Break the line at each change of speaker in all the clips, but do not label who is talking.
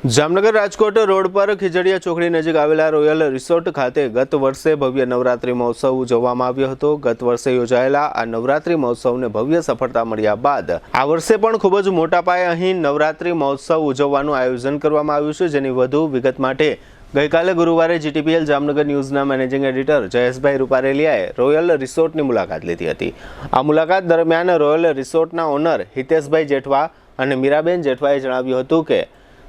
Jamnagar Rajkot road પર ખીજડીયા ચોકડી નજીક આવેલા રોયલ રિસોર્ટ ખાતે ગત વર્ષે ભવ્ય નવરાત્રી મહોત્સવ ઉજવવામાં આવ્યો હતો। ગત વર્ષે યોજાયેલા આ નવરાત્રી મહોત્સવને ભવ્ય સફળતા મળ્યા બાદ આ વર્ષે પણ ખૂબ જ મોટા પાયે અહીં નવરાત્રી મહોત્સવ ઉજવવાનું આયોજન કરવામાં આવ્યું છે, જેની વધુ વિગત માટે ગઈકાલે ગુરુવારે જીટીપીએલ જામનગર ન્યૂઝના મેનેજિંગ એડિટર જયેશભાઈ રૂપારેલિયાએ રોયલ રિસોર્ટની મુલાકાત લીધી હતી। આ મુલાકાત દરમિયાન રોયલ રિસોર્ટના ઓનર હિતેશભાઈ જેઠવા અને મીરાબેન જેઠવાએ જણાવ્યું હતું કે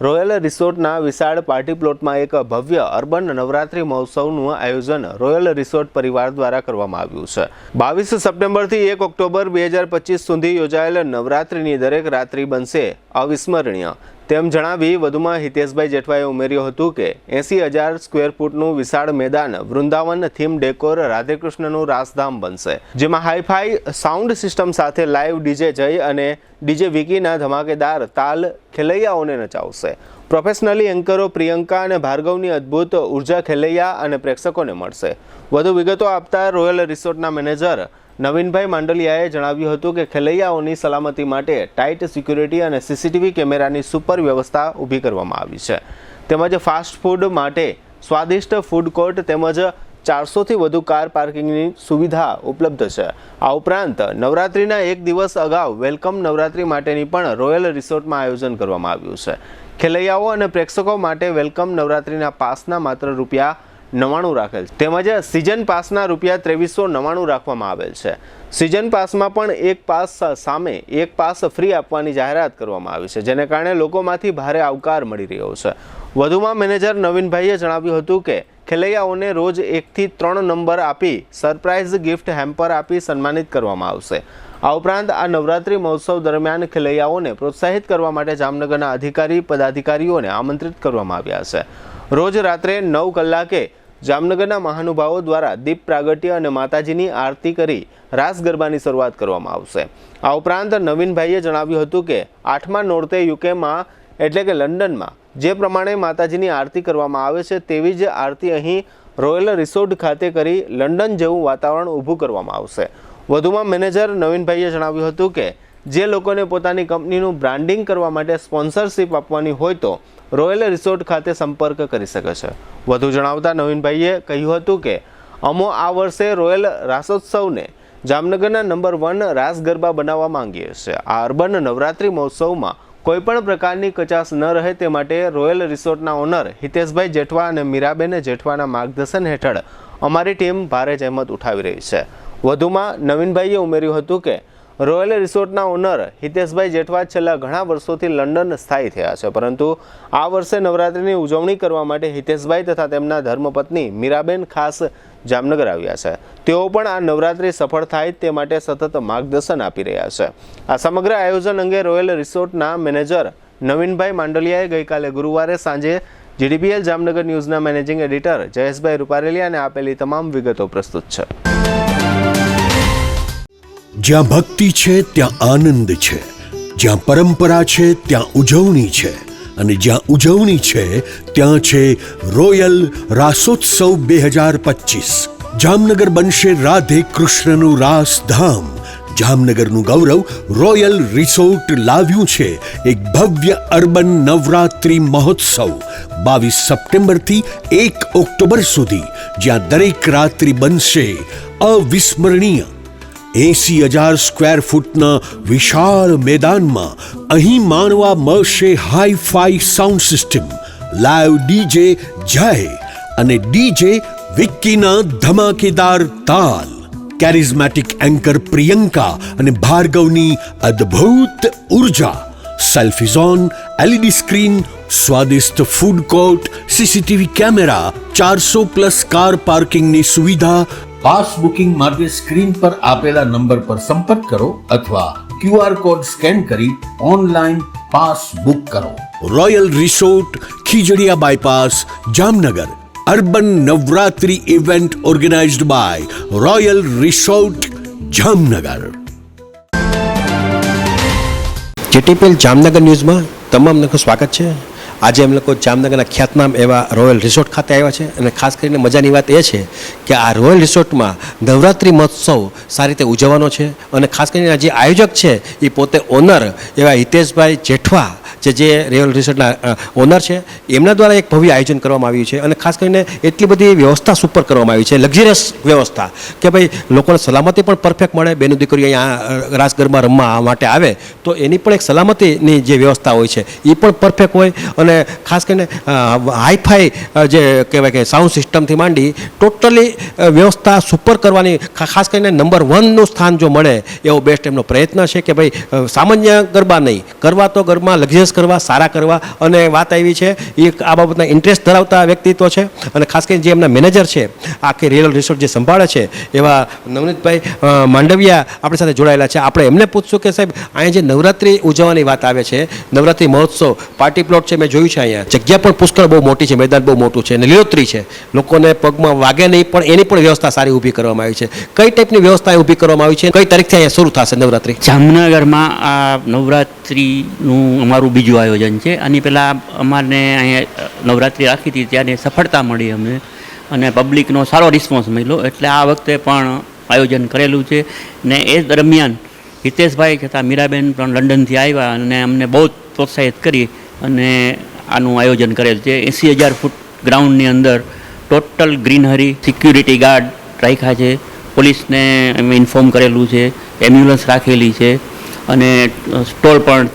રોયલ રિસોર્ટના વિશાળ પાર્ટી પ્લોટમાં એક ભવ્ય અર્બન નવરાત્રી મહોત્સવનું આયોજન રોયલ રિસોર્ટ પરિવાર દ્વારા કરવામાં આવ્યું છે। 22 સપ્ટેમ્બરથી 1 ઓક્ટોબર 2025 સુધી યોજાયેલ નવરાત્રીની દરેક રાત્રિ બનશે અવિસ્મરણીય તેમ જણાવી વધુમાં હિતેશભાઈ જેઠવાએ ઉમેર્યું હતું કે 80,000 સ્ક્વેર ફૂટનું વિશાળ મેદાન વૃંદાવન થીમ ડેકોર રાધેકૃષ્ણનું રાસધામ બનશે, જેમાં હાઈફાઈ સાઉન્ડ સિસ્ટમ સાથે લાઈવ ડીજે જય અને ડીજે વિકીના ધમાકેદાર તાલ ખેલૈયાઓને નચાવશે। પ્રોફેશનલી એન્કરો પ્રિયંકા અને ભાર્ગવની અદ્ભુત ઉર્જા ખેલૈયા અને પ્રેક્ષકોને મળશે। વધુ વિગતો આપતા રોયલ રિસોર્ટના મેનેજર નવીનભાઈ માંડલિયાએ જણાવ્યું હતું કે ખેલૈયાઓની સલામતી માટે ટાઇટ સિક્યુરિટી અને સીસીટીવી કેમેરાની સુપર વ્યવસ્થા ઊભી કરવામાં આવી છે, તેમજ ફાસ્ટ ફૂડ માટે સ્વાદિષ્ટ ફૂડ કોર્ટ તેમજ 400થી વધુ કાર પાર્કિંગની સુવિધા ઉપલબ્ધ છે। આ ઉપરાંત નવરાત્રિના એક દિવસ અગાઉ વેલકમ નવરાત્રી માટેની પણ રોયલ રિસોર્ટમાં આયોજન કરવામાં આવ્યું છે। ખેલૈયાઓ અને પ્રેક્ષકો માટે વેલકમ નવરાત્રિના પાસના માત્ર ₹99 રાખેલ છે, તેમજ સિઝન પાસના ₹2399 રાખવામાં આવેલ છે। સિઝન પાસમાં પણ એક પાસ સામે એક પાસ ફ્રી આપવાની જાહેરાત કરવામાં આવી છે, જેને કારણે લોકોમાંથી ભારે આવકાર મળી રહ્યો છે। વધુમાં મેનેજર નવીનભાઈએ જણાવ્યું હતું કે ખેલૈયાઓને રોજ 1 થી 3 નંબર આપી સરપ્રાઇઝ ગિફ્ટ હેમ્પર આપી સન્માનિત કરવામાં આવશે। આ ઉપરાંત આ નવરાત્રી મહોત્સવ દરમિયાન ખેલૈયાઓને પ્રોત્સાહિત કરવા માટે જામનગરના અધિકારી પદાધિકારીઓને આમંત્રિત કરવામાં આવ્યા છે। રોજ રાત્રે 9 કલાકે જામનગરના મહાનુભાવો દ્વારા દીપ પ્રાગટ્ય અને માતાજીની આરતી કરી રાસ ગરબાની શરૂઆત કરવામાં આવશે। આ ઉપરાંત નવીનભાઈએ જણાવ્યું હતું કે 8મા નોરતે યુકેમાં એટલે કે લંડનમાં જે પ્રમાણે માતાજીની આરતી કરવામાં આવે છે તેવી જ આરતી અહીં રોયલ રિસોર્ટ ખાતે કરી લંડન જેવું વાતાવરણ ઊભું કરવામાં આવશે। વધુમાં મેનેજર નવીનભાઈએ જણાવ્યું હતું કે જે લોકોને પોતાની કંપનીનું બ્રાન્ડિંગ કરવા માટે સ્પોન્સરશિપ આપવાની હોય તો રોયલ રિસોર્ટ ખાતે સંપર્ક કરી શકે છે। વધુ જણાવતા નવીનભાઈએ કહ્યું હતું કે અમો આ વર્ષે રોયલ રાસોત્સવને જામનગરના નંબર 1 રાસ ગરબા બનાવવા માંગીએ છીએ। આ અર્બન નવરાત્રી મહોત્સવમાં કોઈપણ પ્રકારની કચાશ ન રહે તે માટે રોયલ રિસોર્ટના ઓનર હિતેશભાઈ જેઠવા અને મીરાબેન જેઠવાના માર્ગદર્શન હેઠળ અમારી ટીમ ભારે જહેમત ઉઠાવી રહી છે। વધુમાં નવીનભાઈએ ઉમેર્યું હતું કે રોયલ રિસોર્ટના ઓનર હિતેશભાઈ જેઠવા છેલ્લા ઘણા વર્ષોથી લંડન સ્થાયી થયા છે, પરંતુ આ વર્ષે નવરાત્રિની ઉજવણી કરવા માટે હિતેશભાઈ તથા તેમના ધર્મપત્ની મીરાબેન ખાસ જામનગર આવ્યા છે। તેઓ પણ આ નવરાત્રિ સફળ થાય તે માટે સતત માર્ગદર્શન આપી રહ્યા છે। આ સમગ્ર આયોજન અંગે રોયલ રિસોર્ટના મેનેજર નવીનભાઈ માંડલિયાએ ગઈકાલે ગુરુવારે સાંજે જીટીપીએલ જામનગર ન્યૂઝના મેનેજિંગ એડિટર જયેશભાઈ રૂપારેલિયાને આપેલી તમામ વિગતો પ્રસ્તુત છે।
જ્યાં ભક્તિ છે ત્યાં આનંદ છે, જ્યાં પરંપરા છે ત્યાં ઉજવણી છે, અને જ્યાં ઉજવણી છે ત્યાં છે રોયલ રાસોત્સવ 2025। જામનગર બનશે રાધે કૃષ્ણનું રાસધામ। જામનગરનું ગૌરવ રોયલ રિસોર્ટ લાવ્યું છે એક ભવ્ય અર્બન નવરાત્રી મહોત્સવ 22 સપ્ટેમ્બરથી 1 ઓક્ટોબર સુધી, જ્યાં દરેક રાત્રિ બનશે અવિસ્મરણીય। 80,000 સ્ક્વેર ફૂટના વિશાળ મેદાનમાં અહીં માણવા મળશે hi fi sound system, live DJ જય અને ડીજે વિક્કીના ધમાકેદાર તાલ, કેરિઝમેટિક એન્કર પ્રિયંકા અને ભાર્ગવની અદ્ભુત ઉર્જા, સેલ્ફી ઝોન, એલઈડી સ્ક્રીન, સ્વાદિષ્ટ food court, CCTV camera, 400+ car પાર્કિંગની સુવિધા।
પાસ બુકિંગ માટે સ્ક્રીન પર આપેલા નંબર પર સંપર્ક કરો અથવા QR કોડ સ્કેન કરી ઓનલાઈન પાસ બુક કરો।
Royal resort, Khijadiya bypass, Jamnagar. Urban Navratri event organized by royal resort, Jamnagar.
GTPL Jamnagar ન્યૂઝમાં તમામ લોકો સ્વાગત છે। આજે અમે લોકો જામનગરના ખ્યાતનામ એવા રોયલ રિસોર્ટ ખાતે આવ્યા છે, અને ખાસ કરીને મજાની વાત એ છે કે આ રોયલ રિસોર્ટમાં નવરાત્રિ મહોત્સવ સારી રીતે ઉજવવાનો છે, અને ખાસ કરીને જે આયોજક છે એ પોતે ઓનર એવા હિતેશભાઈ જેઠવા જે રોયલ રિસોર્ટના ઓનર છે એમના દ્વારા એક ભવ્ય આયોજન કરવામાં આવ્યું છે અને ખાસ કરીને એટલી બધી વ્યવસ્થા સુપર કરવામાં આવી છે, લક્ઝરિયસ વ્યવસ્થા કે ભાઈ લોકોને સલામતી પણ પરફેક્ટ મળે. બેનો દીકરીઓ અહીંયા રાસ ગરબા રમવા માટે આવે તો એની પણ એક સલામતીની જે વ્યવસ્થા હોય છે એ પણ પરફેક્ટ હોય અને ખાસ કરીને હાઈફાઈ જે કહેવાય કે સાઉન્ડ સિસ્ટમથી માંડી ટોટલી વ્યવસ્થા સુપર કરવાની, ખાસ કરીને નંબર 1નું સ્થાન જો મળે એવો બેસ્ટ એમનો પ્રયત્ન છે કે ભાઈ સામાન્ય ગરબા નહીં કરવા તો ગરબા લક્ઝરિયસ કરવા, સારા કરવા. અને વાત આવી છે એ આ બાબતના ઇન્ટરેસ્ટ ધરાવતા વ્યક્તિત્વ છે અને ખાસ કરીને જે એમના મેનેજર છે આખી રોયલ રિસોર્ટ જે સંભાળે છે એવા નવનીતભાઈ માંડવિયા આપણી સાથે જોડાયેલા છે. આપણે એમને પૂછશું કે સાહેબ અહીંયા જે નવરાત્રિ ઉજવવાની વાત આવે છે, નવરાત્રિ મહોત્સવ પાર્ટી પ્લોટ છે, મેં જોયું છે અહીંયા જગ્યા પણ પુષ્કળ બહુ મોટી છે, મેદાન બહુ મોટું છે અને લીલોતરી છે, લોકોને પગમાં વાગે નહીં પણ એની પણ વ્યવસ્થા સારી ઊભી કરવામાં આવી છે. કઈ ટાઈપની વ્યવસ્થા ઊભી કરવામાં આવી છે, કઈ તારીખથી અહીંયા શરૂ થશે નવરાત્રિ?
જામનગરમાં આ નવરાત્રિનું અમારું બીજું આયોજન છે. આની પહેલાં અમારને અહીંયા નવરાત્રિ રાખી હતી ત્યારે સફળતા મળી અમને અને પબ્લિકનો સારો રિસ્પોન્સ મળ્યો, એટલે આ વખતે પણ આયોજન કરેલું છે. ને એ દરમિયાન હિતેશભાઈ તથા મીરાબેન પણ લંડનથી આવ્યા અને અમને બહુ જ પ્રોત્સાહિત કરી અને આનું આયોજન કરેલ છે. 80,000 ફૂટ ગ્રાઉન્ડની અંદર ટોટલ ગ્રીનહરી, સિક્યુરિટી ગાર્ડ રાખ્યા છે, પોલીસને ઇન્ફોર્મ કરેલું છે, એમ્બ્યુલન્સ રાખેલી છે અને સ્ટોલ પણ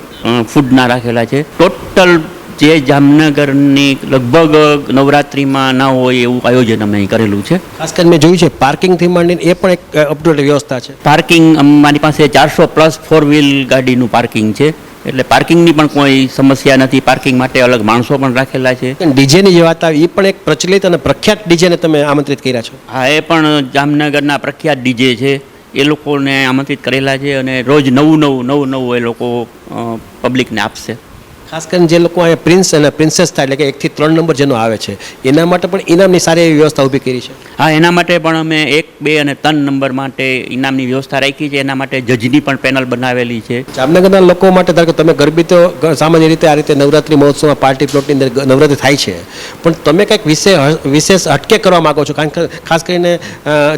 ફૂડના રાખેલા છે. ટોટલ જે જામનગરની લગભગ નવરાત્રિમાં ના હોય એવું આયોજન અમે અહીં કરેલું છે.
ખાસ કરીને મેં જોયું છે પાર્કિંગથી માંડીને એ પણ એક અપડેટ વ્યવસ્થા છે.
પાર્કિંગ અમારી પાસે 400+ 4-વ્હીલ ગાડીનું પાર્કિંગ છે, એટલે પાર્કિંગની પણ કોઈ સમસ્યા નથી. પાર્કિંગ માટે અલગ માણસો પણ રાખેલા છે.
ડીજેની જે વાત આવી એ પણ એક પ્રચલિત અને પ્રખ્યાત ડીજેને તમે આમંત્રિત કર્યા છો.
હા, એ પણ જામનગરના પ્રખ્યાત ડીજે છે, એ લોકોને આમંત્રિત કરેલા છે અને રોજ નવું એ લોકો પબ્લિકને આપશે.
ખાસ કરીને જે લોકો અહીંયા પ્રિન્સ અને પ્રિન્સેસ થાય એટલે કે 1 થી 3 નંબર જેનો આવે છે એના માટે પણ ઇનામની સારી એવી વ્યવસ્થા ઊભી કરી છે.
હા, એના માટે પણ અમે 1, 2 અને 3 નંબર માટે ઇનામની વ્યવસ્થા રાખી છે. એના માટે જજની પણ પેનલ બનાવેલી છે.
જામનગરના લોકો માટે ધારો કે તમે ગરબી તો સામાન્ય રીતે આ રીતે નવરાત્રિ મહોત્સવમાં પાર્ટી પ્લોટની અંદર નવરાત્રિ થાય છે, પણ તમે કંઈક વિશેષ હટકે કરવા માગો છો, કારણ કે ખાસ કરીને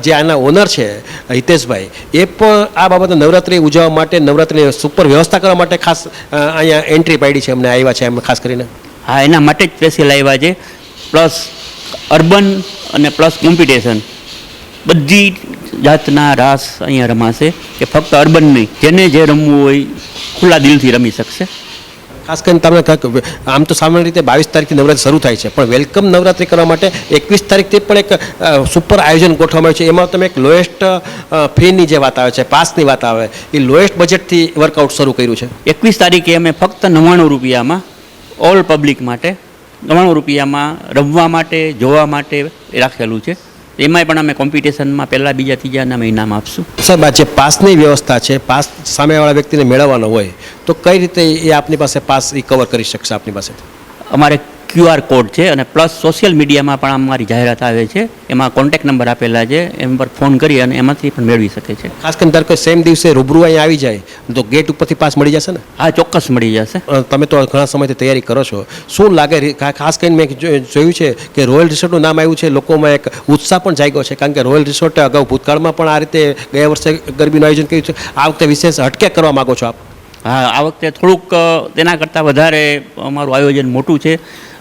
જે આના ઓનર છે હિતેશભાઈ એ પણ આ બાબતે નવરાત્રિ ઉજવવા માટે, નવરાત્રિની સુપર વ્યવસ્થા કરવા માટે ખાસ અહીંયા એન્ટ્રી પાડી છે, અમને આવ્યા છે એમ ખાસ કરીને.
હા, એના માટે જ સ્પેશિયલ આવ્યા છે. પ્લસ અર્બન અને પ્લસ કોમ્પિટિશન બધી જાતના રાસ અહીંયા રમાશે, કે ફક્ત અર્બન નહીં, જેને જે રમવું હોય ખુલ્લા દિલથી રમી શકશે.
ખાસ કરીને તમને આમ તો સામાન્ય રીતે 22 તારીખથી નવરાત્રિ શરૂ થાય છે, પણ વેલકમ નવરાત્રિ કરવા માટે 21 તારીખથી પણ એક સુપર આયોજન ગોઠવવામાં આવ્યું છે. એમાં તમે એક લોએસ્ટ ફીની જે વાત આવે છે, પાસની વાત આવે, એ લોએસ્ટ બજેટથી વર્કઆઉટ શરૂ કર્યું છે.
21 તારીખે અમે ફક્ત 99 રૂપિયામાં ઓલ પબ્લિક માટે 99 રૂપિયામાં રમવા માટે, જોવા માટે રાખેલું છે. એમાંય પણ અમે કોમ્પિટિશનમાં પહેલાં, બીજા, ત્રીજાને અમે ઇનામ આપશું.
સાહેબ, આ જે પાસની વ્યવસ્થા છે, પાસ સામેવાળા વ્યક્તિને મેળવવાનો હોય તો કઈ રીતે એ આપની પાસે પાસ એ કવર કરી શકશે આપની પાસે?
અમારે QR કોડ છે અને પ્લસ સોશિયલ મીડિયામાં પણ અમારી જાહેરાત આવે છે, એમાં કોન્ટેક્ટ નંબર આપેલા છે, એમ પર ફોન કરી અને એમાંથી પણ મેળવી શકે છે.
ખાસ કરીને ધારો કે સેમ દિવસે રૂબરૂ અહીંયા આવી જાય તો ગેટ ઉપરથી પાસ મળી જશે ને?
હા, ચોક્કસ મળી જશે.
તમે તો ઘણા સમયથી તૈયારી કરો છો, શું લાગે? ખાસ કરીને મેં જોયું છે કે રોયલ રિસોર્ટનું નામ આવ્યું છે, લોકોમાં એક ઉત્સાહ પણ જાગ્યો છે, કારણ કે રોયલ રિસોર્ટ અગાઉ ભૂતકાળમાં પણ આ રીતે ગયા વર્ષે ગરબીનું આયોજન કર્યું છે. આ વખતે વિશેષ હટકે કરવા માગો છો આપ?
હા, આ વખતે થોડુંક તેના કરતાં વધારે અમારું આયોજન મોટું છે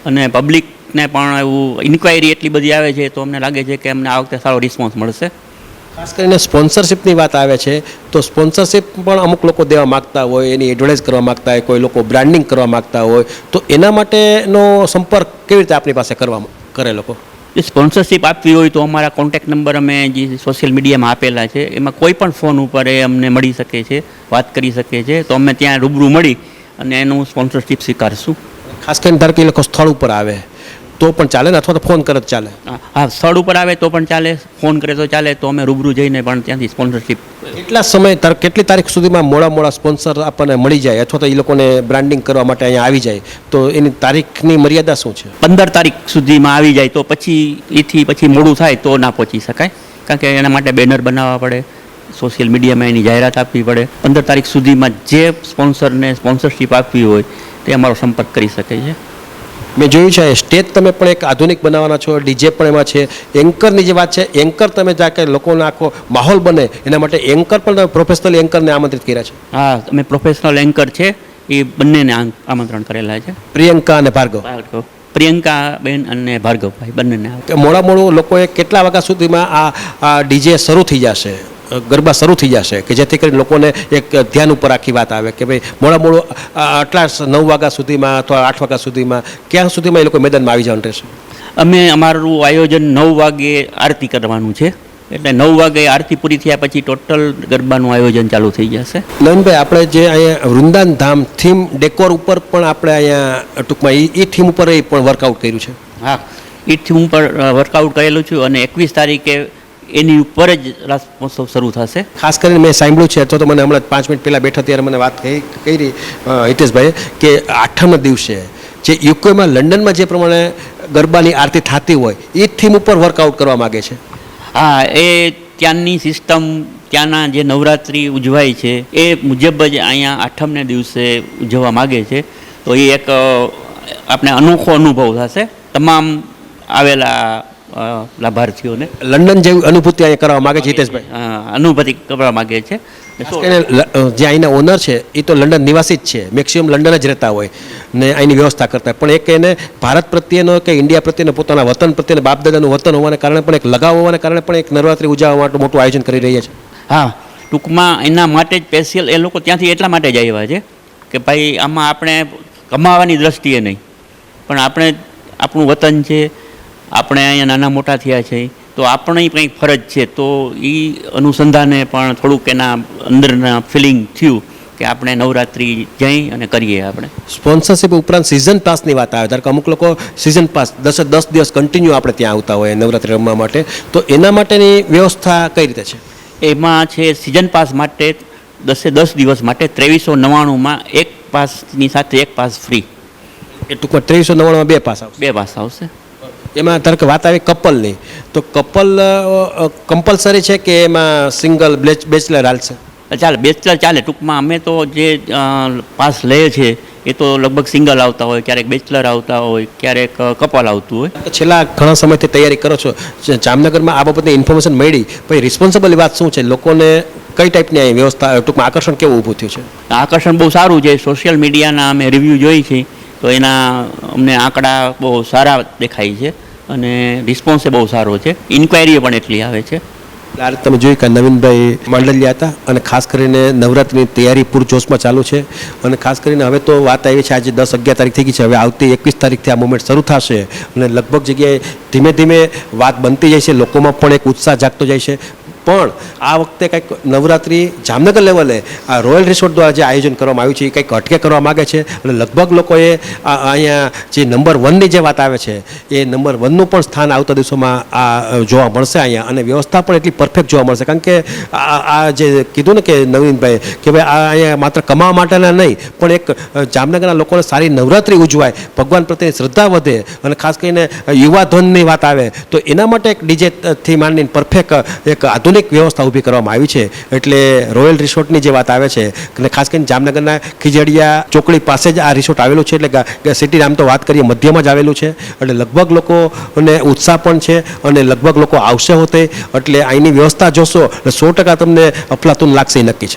અને પબ્લિકને પણ એવું ઇન્ક્વાયરી એટલી બધી આવે છે, તો અમને લાગે છે કે અમને આ વખતે સારો રિસ્પોન્સ મળશે.
ખાસ કરીને સ્પોન્સરશિપની વાત આવે છે તો સ્પોન્સરશિપ પણ અમુક લોકો દેવા માગતા હોય, એની એડવર્ટાઇઝ કરવા માગતા હોય, કોઈ લોકો બ્રાન્ડિંગ કરવા માગતા હોય, તો એના માટેનો સંપર્ક કેવી રીતે આપની પાસે કરે લોકો?
જે સ્પોન્સરશિપ આપવી હોય તો અમારા કોન્ટેક્ટ નંબર અમે જે સોશિયલ મીડિયામાં આપેલા છે, એમાં કોઈ પણ ફોન ઉપર એ અમને મળી શકે છે, વાત કરી શકે છે, તો અમે ત્યાં રૂબરૂ મળી અને એનું સ્પોન્સરશિપ સ્વીકારશું.
ખાસ કરીને ધારો કે એ લોકો સ્થળ ઉપર આવે તો પણ ચાલે ને, અથવા તો ફોન કરે તો ચાલે?
હા, સ્થળ ઉપર આવે તો પણ ચાલે, ફોન કરે તો ચાલે, તો અમે રૂબરૂ જઈને પણ ત્યાંથી સ્પોન્સરશિપ.
કેટલા સમય, કેટલી તારીખ સુધીમાં મોડા સ્પોન્સર આપણને મળી જાય અથવા તો એ લોકોને બ્રાન્ડિંગ કરવા માટે અહીંયા આવી જાય તો એની તારીખની મર્યાદા શું છે? 15
તારીખ સુધીમાં આવી જાય તો પછી એથી પછી મોડું થાય તો ના પહોંચી શકાય, કારણ કે એના માટે બેનર બનાવવા પડે, સોશિયલ મીડિયામાં એની જાહેરાત આપવી પડે. 15 તારીખ સુધીમાં જે સ્પોન્સરને સ્પોન્સરશિપ આપવી હોય તે અમારો સંપર્ક કરી શકે છે.
મેં જોયું છે સ્ટેજ તમે પણ એક આધુનિક બનાવવાના છો, ડીજે પણ એમાં છે, એન્કરની જે વાત છે, એન્કર તમે જ્યાં કે લોકોનો આખો માહોલ બને એના માટે એન્કર પણ તમે પ્રોફેશનલ એન્કરને આમંત્રિત કર્યા છે?
હા, અમે પ્રોફેશનલ એન્કર છે, એ બંનેને આમંત્રણ કરેલા છે.
પ્રિયંકા અને ભાર્ગવ.
પ્રિયંકાબેન અને ભાર્ગવભાઈ બંનેને આવે.
કે મોડામાં લોકોએ કેટલા વાગ્યા સુધીમાં આ ડીજે શરૂ થઈ જશે, ગરબા શરૂ થઈ જશે, કે જેથી કરીને લોકોને એક ધ્યાન ઉપર આખી વાત આવે કે ભાઈ મોડું આટલા 9 વાગ્યા સુધીમાં અથવા 8 વાગ્યા સુધીમાં ક્યાં સુધીમાં એ લોકો મેદાનમાં આવી જવાનું રહેશે?
અમારું આયોજન 9 વાગે આરતી કરવાનું છે, એટલે 9 વાગે આરતી પૂરી થયા પછી ટોટલ ગરબાનું આયોજન ચાલુ થઈ જશે.
નવીનભાઈ, આપણે જે અહીંયા વૃંદાવન ધામ થીમ ડેકોર ઉપર પણ આપણે અહીંયા ટૂંકમાં એ થીમ ઉપર પણ વર્કઆઉટ કર્યું છે.
હા, એ થીમ ઉપર વર્કઆઉટ કરેલું છું અને 21 તારીખે એની ઉપર જ રાસ મહોત્સવ શરૂ થશે.
ખાસ કરીને મેં સાંભળ્યું છે, તો મને હમણાં 5 મિનિટ પહેલાં બેઠા ત્યારે મને વાત કરી હિતેશભાઈ કે 8મના દિવસે જે યુકેમાં લંડનમાં જે પ્રમાણે ગરબાની આરતી થતી હોય એ થીમ ઉપર વર્કઆઉટ કરવા માગે છે.
હા, એ ત્યાંની સિસ્ટમ, ત્યાંના જે નવરાત્રિ ઉજવાય છે એ મુજબ જ અહીંયા 8મને દિવસે ઉજવવા માગે છે. તો એ એક આપણે અનોખો અનુભવ થશે તમામ આવેલા લાભાર્થીઓને.
લંડન જેવી અનુભૂતિ અહીંયા કરવા માગે છે હિતેશભાઈ.
અનુભૂતિ કરવા માગે છે.
જે અહીંના ઓનર છે એ તો લંડન નિવાસી જ છે, મેક્સિમમ લંડન જ રહેતા હોય ને અહીંની વ્યવસ્થા કરતા હોય, પણ એક એને ભારત પ્રત્યેનો કે ઇન્ડિયા પ્રત્યેનો પોતાના વતન પ્રત્યેનો બાપદાદાનું વતન હોવાને કારણે પણ એક લગાવ હોવાને કારણે પણ એક નવરાત્રિ ઉજવવા માટે મોટું આયોજન કરી રહ્યા છે.
હા, ટૂંકમાં એના માટે જ સ્પેશિયલ એ લોકો ત્યાંથી એટલા માટે જ આવ્યા છે કે ભાઈ આમાં આપણે કમાવાની દ્રષ્ટિએ નહીં, પણ આપણે આપણું વતન છે, આપણે અહીંયા નાના મોટા થયા છે, તો આપણી કંઈક ફરજ છે. તો એ અનુસંધાને પણ થોડુંક એના અંદરના ફિલિંગ થયું કે આપણે નવરાત્રિ જઈ અને કરીએ. આપણે
સ્પોન્સરશિપ ઉપરાંત સિઝન પાસની વાત આવે, ધારો કે અમુક લોકો સિઝન પાસ 10 દિવસ કન્ટિન્યુ આપણે ત્યાં આવતા હોય નવરાત્રિ રમવા માટે, તો એના માટેની વ્યવસ્થા કઈ રીતે છે?
એમાં છે સિઝન પાસ માટે 10 દિવસ માટે 2399માં એક પાસની સાથે એક પાસ ફ્રી.
એ ટૂંકમાં 2399માં 2 પાસ આવશે.
2 પાસ આવશે.
એમાં ધારો કે વાત આવી કપલની, તો કપલ કમ્પલસરી છે કે એમાં સિંગલ બેચલર હાલશે?
ચાલે, બેચલર ચાલે. ટૂંકમાં અમે તો જે પાસ લઈએ છીએ એ તો લગભગ સિંગલ આવતા હોય, ક્યારેક બેચલર આવતા હોય, ક્યારેક કપલ આવતું હોય.
છેલ્લા ઘણા સમયથી તૈયારી કરો છો, જામનગરમાં આ બાબતની ઇન્ફોર્મેશન મળી, પછી રિસ્પોન્સિબલ વાત શું છે? લોકોને કઈ ટાઈપની અહીં વ્યવસ્થા, ટૂંકમાં આકર્ષણ કેવું ઊભું થયું છે?
આકર્ષણ બહુ સારું છે. સોશિયલ મીડિયાના અમે રિવ્યૂ જોઈ છે તો એના અમને આંકડા બહુ સારા દેખાય છે અને રિસ્પોન્સ બહુ સારો છે. ઇન્ક્વાયરી પણ એટલી આવે છે.
આ રીતે તમે જોયું કે નવીનભાઈ માંડલિયા હતા અને ખાસ કરીને નવરાત્રિની તૈયારી પૂરજોશમાં ચાલુ છે. અને ખાસ કરીને હવે તો વાત આવી છે, આજે 10-11 તારીખ થઈ ગઈ છે, હવે આવતી 21 તારીખથી આ મુવમેન્ટ શરૂ થશે અને લગભગ જગ્યાએ ધીમે ધીમે વાત બનતી જાય છે, લોકોમાં પણ એક ઉત્સાહ જાગતો જાય છે. પણ આ વખતે કંઈક નવરાત્રિ જામનગર લેવલે આ રોયલ રિસોર્ટ દ્વારા જે આયોજન કરવામાં આવ્યું છે એ કંઈક અટકે કરવા માગે છે અને લગભગ લોકોએ અહીંયા જે નંબર 1ની જે વાત આવે છે એ નંબર 1નું પણ સ્થાન આવતા દિવસોમાં આ જોવા મળશે અહીંયા, અને વ્યવસ્થા પણ એટલી પરફેક્ટ જોવા મળશે. કારણ કે આ જે કીધું ને કે નવીનભાઈ કે ભાઈ આ અહીંયા માત્ર કમાવા માટેના નહીં, પણ એક જામનગરના લોકોને સારી નવરાત્રિ ઉજવાય, ભગવાન પ્રત્યેની શ્રદ્ધા વધે અને ખાસ કરીને યુવાધનની વાત આવે તો એના માટે એક ડીજેથી માંડીને પરફેક્ટ એક આધુનિક વ્યવસ્થા ઊભી કરવામાં આવી છે. એટલે રોયલ રિસોર્ટની જે વાત આવે છે અને ખાસ કરીને જામનગરના ખીજડીયા ચોકડી પાસે જ આ રિસોર્ટ આવેલું છે, એટલે સિટી આમ તો વાત કરીએ મધ્યમાં જ આવેલું છે, એટલે લગભગ લોકોને ઉત્સાહ પણ છે અને લગભગ લોકો આવશે હોતે. એટલે અહીંની વ્યવસ્થા જોશો એટલે 100% તમને અફલાતુન લાગશે એ નક્કી છે.